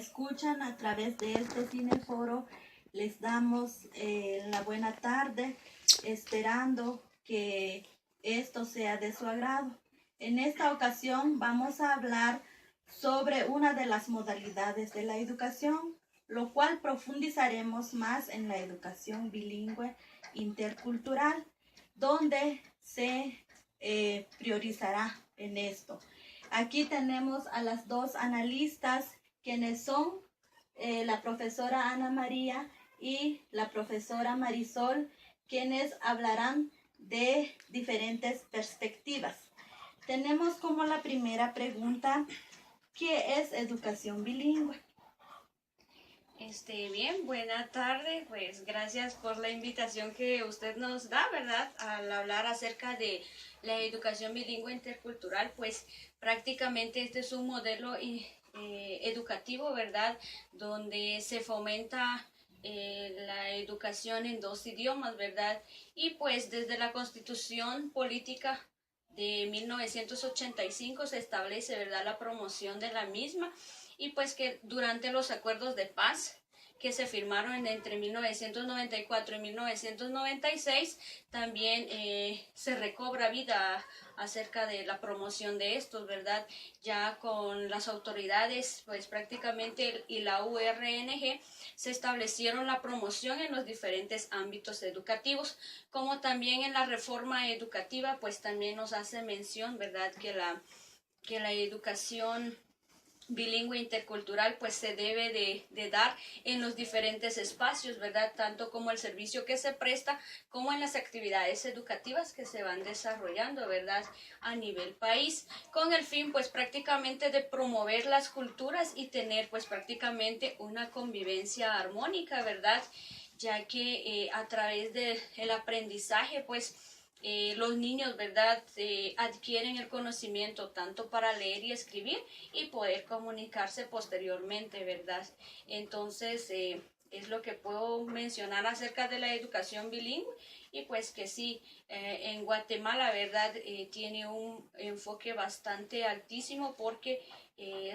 escuchan a través de este Cineforo, les damos la buena tarde, esperando que esto sea de su agrado. En esta ocasión vamos a hablar sobre una de las modalidades de la educación, lo cual profundizaremos más en la educación bilingüe intercultural, donde se priorizará en esto. Aquí tenemos a las dos analistas, quienes son la profesora Ana María y la profesora Marisol, quienes hablarán de diferentes perspectivas. Tenemos como la primera pregunta, ¿qué es educación bilingüe? Bien, buena tarde, pues gracias por la invitación que usted nos da, ¿verdad? Al hablar acerca de la educación bilingüe intercultural, pues prácticamente este es un modelo educativo, ¿verdad? Donde se fomenta la educación en dos idiomas, ¿verdad? Y pues desde la Constitución Política de 1985 se establece, ¿verdad?, la promoción de la misma, y pues que durante los acuerdos de paz que se firmaron entre 1994 y 1996, también se recobra vida acerca de la promoción de estos, ¿verdad? Ya con las autoridades, pues prácticamente y la URNG se establecieron la promoción en los diferentes ámbitos educativos, como también en la reforma educativa, pues también nos hace mención, ¿verdad?, que la educación bilingüe intercultural pues se debe de dar en los diferentes espacios, ¿verdad? Tanto como el servicio que se presta, como en las actividades educativas que se van desarrollando, ¿verdad?, a nivel país, con el fin pues prácticamente de promover las culturas y tener pues prácticamente una convivencia armónica, ¿verdad? Ya que a través del aprendizaje pues los niños, ¿verdad?, adquieren el conocimiento tanto para leer y escribir y poder comunicarse posteriormente, ¿verdad? Entonces, es lo que puedo mencionar acerca de la educación bilingüe, y pues que sí, en Guatemala, ¿verdad?, tiene un enfoque bastante altísimo, porque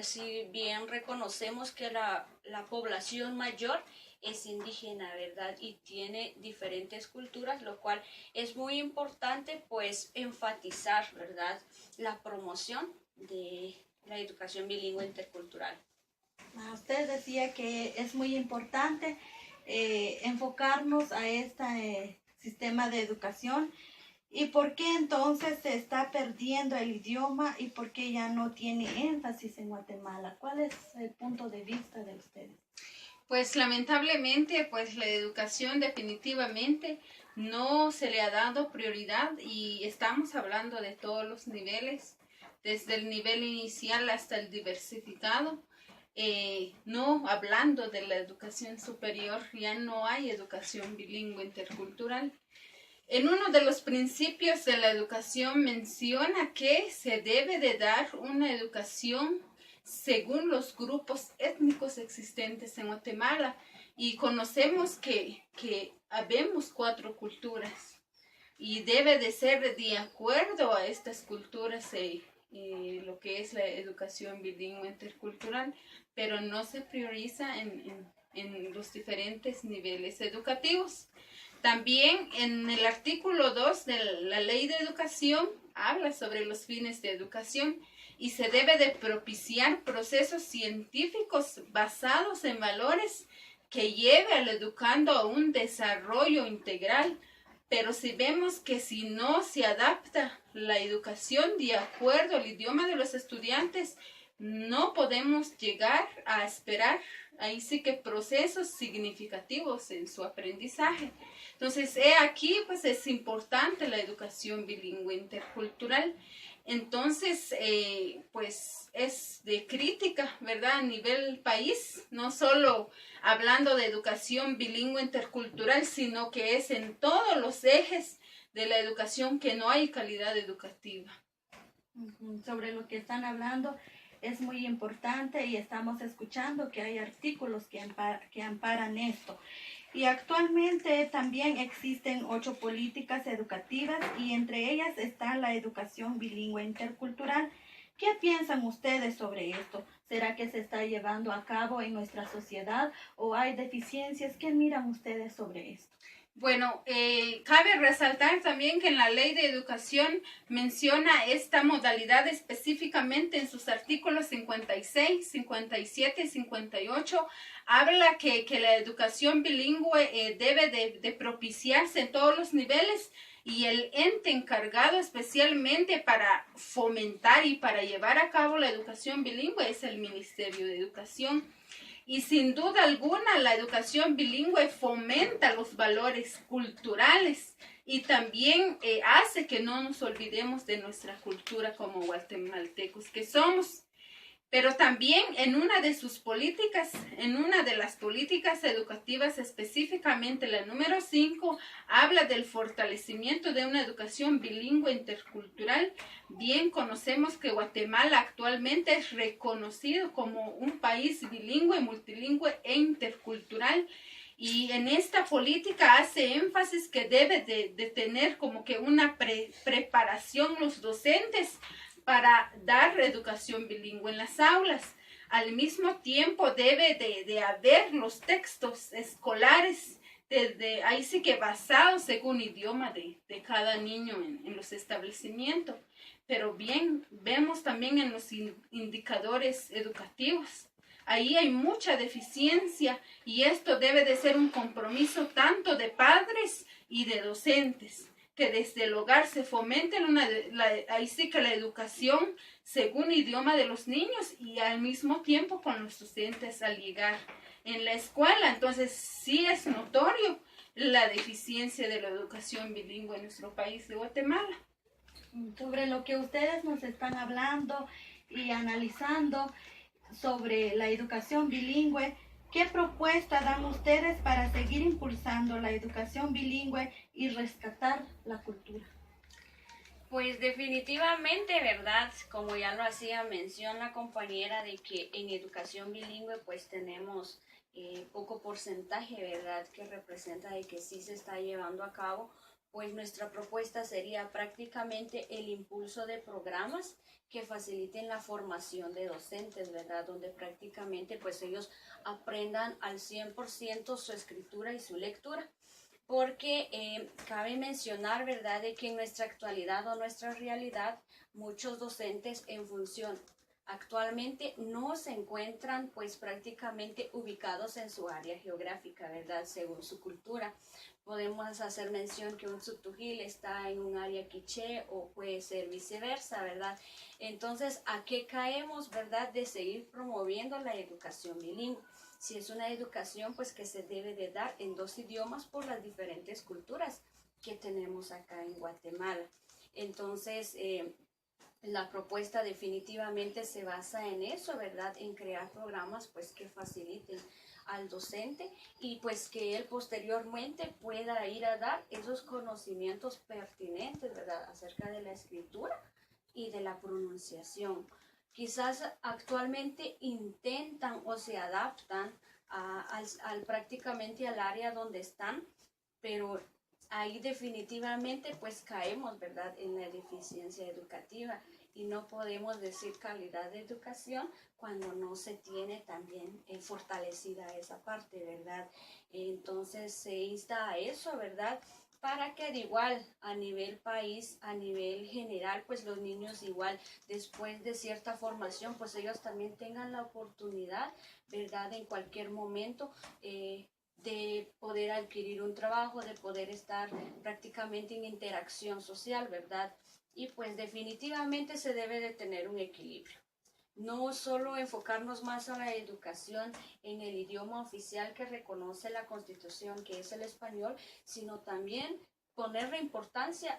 si bien reconocemos que la población mayor es indígena, ¿verdad?, y tiene diferentes culturas, lo cual es muy importante pues enfatizar, ¿verdad?, la promoción de la educación bilingüe intercultural. Usted decía que es muy importante enfocarnos a este sistema de educación. ¿Y por qué entonces se está perdiendo el idioma y por qué ya no tiene énfasis en Guatemala? ¿Cuál es el punto de vista de ustedes? Pues lamentablemente, pues la educación definitivamente no se le ha dado prioridad, y estamos hablando de todos los niveles, desde el nivel inicial hasta el diversificado. No hablando de la educación superior, ya no hay educación bilingüe intercultural. En uno de los principios de la educación menciona que se debe de dar una educación según los grupos étnicos existentes en Guatemala, y conocemos que habemos 4 culturas y debe de ser de acuerdo a estas culturas lo que es la educación bilingüe intercultural, pero no se prioriza en los diferentes niveles educativos. También en el artículo 2 de la Ley de Educación habla sobre los fines de educación, y se debe de propiciar procesos científicos basados en valores que lleve al educando a un desarrollo integral. Pero si vemos que si no se adapta la educación de acuerdo al idioma de los estudiantes, no podemos llegar a esperar ahí sí que procesos significativos en su aprendizaje. Entonces, aquí pues es importante la educación bilingüe intercultural. Entonces, pues es de crítica, ¿verdad?, a nivel país, no solo hablando de educación bilingüe intercultural, sino que es en todos los ejes de la educación que no hay calidad educativa. Sobre lo que están hablando es muy importante, y estamos escuchando que hay artículos que amparan esto. Y actualmente también existen 8 políticas educativas, y entre ellas está la educación bilingüe intercultural, ¿Qué piensan ustedes sobre esto? ¿Será que se está llevando a cabo en nuestra sociedad o hay deficiencias? ¿Qué miran ustedes sobre esto? Bueno, cabe resaltar también que en la Ley de Educación menciona esta modalidad específicamente en sus artículos 56, 57 y 58. Habla que la educación bilingüe debe de propiciarse en todos los niveles y el ente encargado especialmente para fomentar y para llevar a cabo la educación bilingüe es el Ministerio de Educación. Y sin duda alguna la educación bilingüe fomenta los valores culturales y también hace que no nos olvidemos de nuestra cultura como guatemaltecos que somos. Pero también en una de sus políticas, en una de las políticas educativas, específicamente la número 5, habla del fortalecimiento de una educación bilingüe intercultural. Bien conocemos que Guatemala actualmente es reconocido como un país bilingüe, multilingüe e intercultural. Y en esta política hace énfasis que debe de tener como que una preparación los docentes para dar educación bilingüe en las aulas. Al mismo tiempo debe de haber los textos escolares, ahí sí que basados según idioma de cada niño en los establecimientos. Pero bien, vemos también en los indicadores educativos. Ahí hay mucha deficiencia y esto debe de ser un compromiso tanto de padres y de docentes, que desde el hogar se fomente ahí sí que la educación según idioma de los niños y al mismo tiempo con los docentes al llegar en la escuela. Entonces sí es notorio la deficiencia de la educación bilingüe en nuestro país de Guatemala. Sobre lo que ustedes nos están hablando y analizando sobre la educación bilingüe, ¿qué propuesta dan ustedes para seguir impulsando la educación bilingüe y rescatar la cultura? Pues definitivamente, ¿verdad? Como ya lo hacía mención la compañera, de que en educación bilingüe pues tenemos poco porcentaje, ¿verdad? Que representa de que sí se está llevando a cabo. Pues nuestra propuesta sería prácticamente el impulso de programas que faciliten la formación de docentes, ¿verdad? Donde prácticamente pues ellos aprendan al 100% su escritura y su lectura. Porque cabe mencionar, ¿verdad?, de que en nuestra actualidad o nuestra realidad, muchos docentes en función actualmente no se encuentran pues prácticamente ubicados en su área geográfica, ¿verdad?, según su cultura. Podemos hacer mención que un sutujil está en un área quiché o puede ser viceversa, ¿verdad? Entonces, ¿a qué caemos, verdad, de seguir promoviendo la educación bilingüe? Si es una educación pues que se debe de dar en 2 idiomas por las diferentes culturas que tenemos acá en Guatemala. Entonces, la propuesta definitivamente se basa en eso, ¿verdad? En crear programas pues que faciliten al docente y pues que él posteriormente pueda ir a dar esos conocimientos pertinentes, ¿verdad?, acerca de la escritura y de la pronunciación. Quizás actualmente intentan o se adaptan prácticamente al área donde están, pero ahí definitivamente pues caemos, ¿verdad?, en la deficiencia educativa y no podemos decir calidad de educación cuando no se tiene también fortalecida esa parte, ¿verdad? Entonces se insta a eso, ¿verdad?, para que de igual a nivel país, a nivel general, pues los niños igual después de cierta formación, pues ellos también tengan la oportunidad, ¿verdad?, en cualquier momento de poder adquirir un trabajo, de poder estar prácticamente en interacción social, ¿verdad? Y pues definitivamente se debe de tener un equilibrio. No solo enfocarnos más a la educación en el idioma oficial que reconoce la Constitución, que es el español, sino también ponerle importancia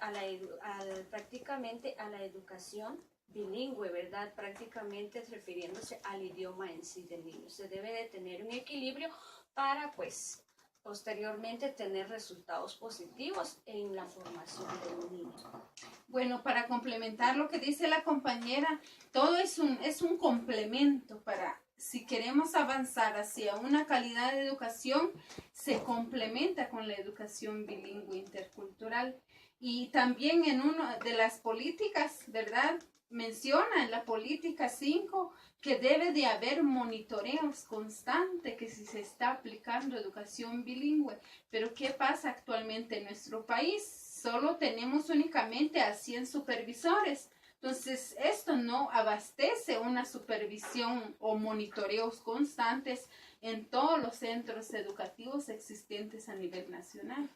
prácticamente a la educación bilingüe, ¿verdad? Prácticamente refiriéndose al idioma en sí del niño. Se debe de tener un equilibrio para, pues, posteriormente tener resultados positivos en la formación del niño. Bueno, para complementar lo que dice la compañera, todo es un complemento para, si queremos avanzar hacia una calidad de educación, se complementa con la educación bilingüe intercultural. Y también en una de las políticas, ¿verdad?, menciona en la política 5 que debe de haber monitoreos constantes, que si se está aplicando educación bilingüe. Pero ¿qué pasa actualmente en nuestro país? Solo tenemos únicamente a 100 supervisores. Entonces, esto no abastece una supervisión o monitoreos constantes en todos los centros educativos existentes a nivel nacional.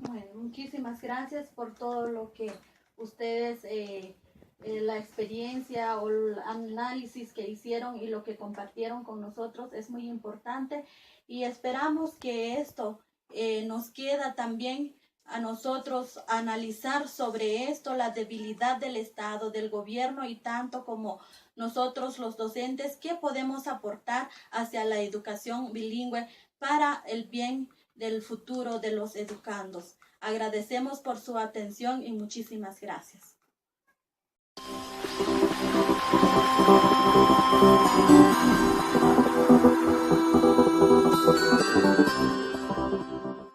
Bueno, muchísimas gracias por todo lo que ustedes, la experiencia o el análisis que hicieron y lo que compartieron con nosotros es muy importante, y esperamos que esto nos queda también a nosotros analizar sobre esto, la debilidad del Estado, del gobierno, y tanto como nosotros los docentes, qué podemos aportar hacia la educación bilingüe para el bien del futuro de los educandos. Agradecemos por su atención y muchísimas gracias.